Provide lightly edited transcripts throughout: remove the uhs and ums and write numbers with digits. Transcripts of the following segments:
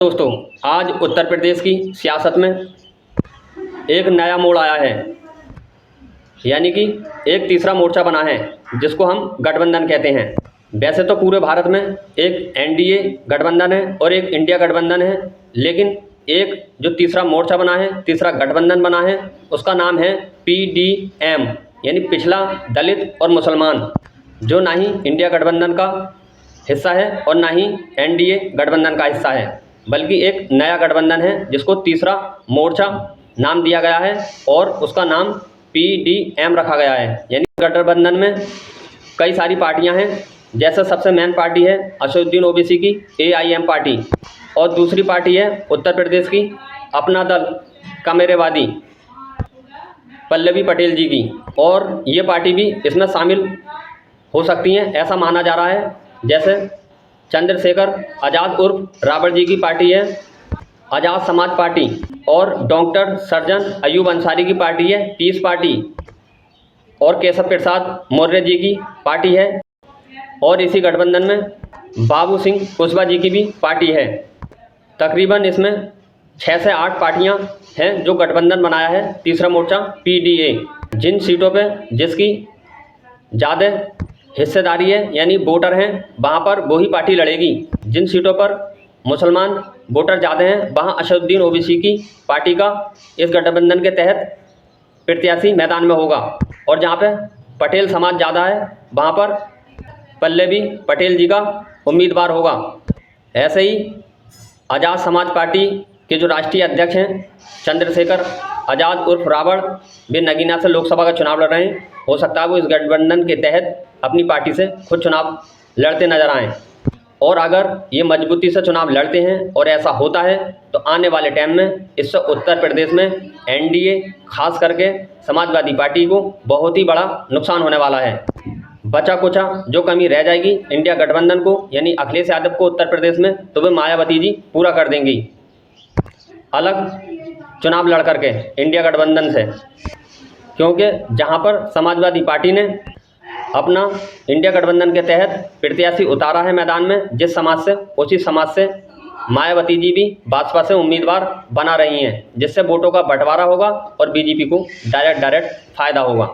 दोस्तों, आज उत्तर प्रदेश की सियासत में एक नया मोड़ आया है, यानी कि एक तीसरा मोर्चा बना है जिसको हम गठबंधन कहते हैं। वैसे तो पूरे भारत में एक एनडीए गठबंधन है और एक इंडिया गठबंधन है, लेकिन एक जो तीसरा मोर्चा बना है, तीसरा गठबंधन बना है, उसका नाम है पीडीएम, यानी पिछला दलित और मुसलमान, जो ना ही इंडिया गठबंधन का हिस्सा है और ना ही एनडीए गठबंधन का हिस्सा है, बल्कि एक नया गठबंधन है जिसको तीसरा मोर्चा नाम दिया गया है और उसका नाम पीडीएम रखा गया है। यानी गठबंधन में कई सारी पार्टियां हैं, जैसे सबसे मेन पार्टी है असदुद्दीन ओवैसी की एआईएम पार्टी, और दूसरी पार्टी है उत्तर प्रदेश की अपना दल कामेरेवादी पल्लवी पटेल जी की, और ये पार्टी भी इसमें शामिल हो सकती हैं ऐसा माना जा रहा है। जैसे चंद्रशेखर आज़ाद उर्फ रावण जी की पार्टी है आज़ाद समाज पार्टी, और डॉक्टर सर्जन अयूब अंसारी की पार्टी है पीस पार्टी, और केशव प्रसाद मौर्य जी की पार्टी है, और इसी गठबंधन में बाबू सिंह कुशवाहा जी की भी पार्टी है। तकरीबन इसमें 6 से 8 पार्टियां हैं जो गठबंधन बनाया है तीसरा मोर्चा पीडीए। जिन सीटों पे जिसकी ज़्यादा हिस्सेदारी है यानी वोटर हैं, वहाँ पर वही पार्टी लड़ेगी। जिन सीटों पर मुसलमान वोटर ज़्यादा हैं, वहाँ असदुद्दीन ओवैसी की पार्टी का इस गठबंधन के तहत प्रत्याशी मैदान में होगा, और जहाँ पे पटेल समाज ज़्यादा है वहाँ पर पल्लवी पटेल जी का उम्मीदवार होगा। ऐसे ही आज़ाद समाज पार्टी के जो राष्ट्रीय अध्यक्ष हैं चंद्रशेखर आज़ाद उर्फ रावण, वे नगीना से लोकसभा का चुनाव लड़ रहे हैं। हो सकता है वो इस गठबंधन के तहत अपनी पार्टी से खुद चुनाव लड़ते नजर आएँ, और अगर ये मजबूती से चुनाव लड़ते हैं और ऐसा होता है तो आने वाले टाइम में इससे उत्तर प्रदेश में एनडीए खास करके समाजवादी पार्टी को बहुत ही बड़ा नुकसान होने वाला है। बचा कुचा जो कमी रह जाएगी इंडिया गठबंधन को, यानी अखिलेश यादव को उत्तर प्रदेश में, तो वे मायावती जी पूरा कर देंगी अलग चुनाव लड़ करके इंडिया गठबंधन से, क्योंकि जहां पर समाजवादी पार्टी ने अपना इंडिया गठबंधन के तहत प्रत्याशी उतारा है मैदान में जिस समाज से, उसी समाज से मायावती जी भी भाजपा से उम्मीदवार बना रही हैं, जिससे वोटों का बंटवारा होगा और बीजेपी को डायरेक्ट फ़ायदा होगा।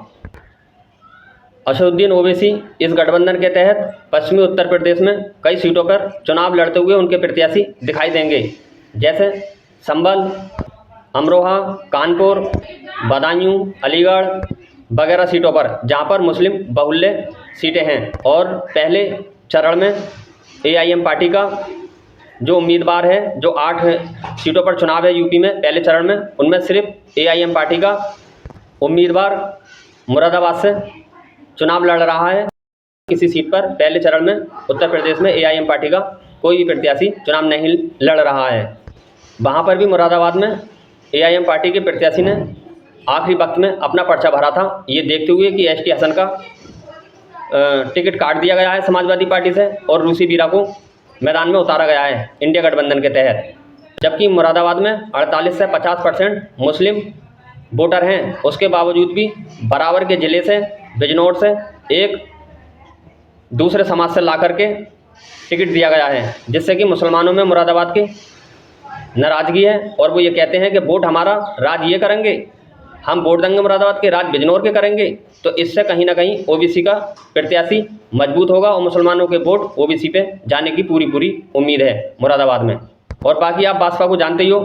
असदुद्दीन ओवैसी इस गठबंधन के तहत पश्चिमी उत्तर प्रदेश में कई सीटों पर चुनाव लड़ते हुए उनके प्रत्याशी दिखाई देंगे, जैसे संभल, अमरोहा, कानपुर, बदायूं, अलीगढ़ वगैरह सीटों पर, जहां पर मुस्लिम बहुल्य सीटें हैं। और पहले चरण में एआईएम पार्टी का जो उम्मीदवार है, जो 8 सीटों पर चुनाव है यूपी में पहले चरण में, उनमें सिर्फ एआईएम पार्टी का उम्मीदवार मुरादाबाद से चुनाव लड़ रहा है। किसी सीट पर पहले चरण में उत्तर प्रदेश में एआईएम पार्टी का कोई भी प्रत्याशी चुनाव नहीं लड़ रहा है। वहाँ पर भी मुरादाबाद में एआईएम पार्टी के प्रत्याशी ने आखिरी वक्त में अपना पर्चा भरा था, ये देखते हुए कि एसटी हसन का टिकट काट दिया गया है समाजवादी पार्टी से और रूसी बीरा को मैदान में उतारा गया है इंडिया गठबंधन के तहत। जबकि मुरादाबाद में 48 से 50% मुस्लिम वोटर हैं, उसके बावजूद भी बराबर के ज़िले से, बिजनौर से एक दूसरे समाज से ला करके टिकट दिया गया है, जिससे कि मुसलमानों में मुरादाबाद की नाराज़गी है, और वो ये कहते हैं कि वोट हमारा राज ये करेंगे, हम वोट देंगे मुरादाबाद के, राज बिजनौर के करेंगे। तो इससे कहीं ना कहीं ओबीसी का प्रत्याशी मजबूत होगा और मुसलमानों के वोट ओबीसी पे जाने की पूरी उम्मीद है मुरादाबाद में। और बाकी आप भाजपा को जानते ही हो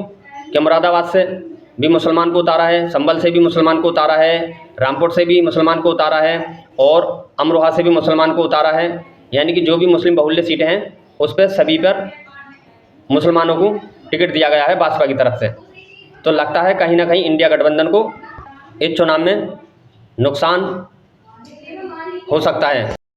कि मुरादाबाद से भी मुसलमान को उतारा है, संभल से भी मुसलमान को उतारा है, रामपुर से भी मुसलमान को उतारा है, और अमरोहा से भी मुसलमान को उतारा है। यानी कि जो भी मुस्लिम बहुल्य सीटें हैं उस पर सभी पर मुसलमानों को टिकट दिया गया है भाजपा की तरफ से। तो लगता है कहीं ना कहीं इंडिया गठबंधन को इस चुनाव में नुकसान हो सकता है।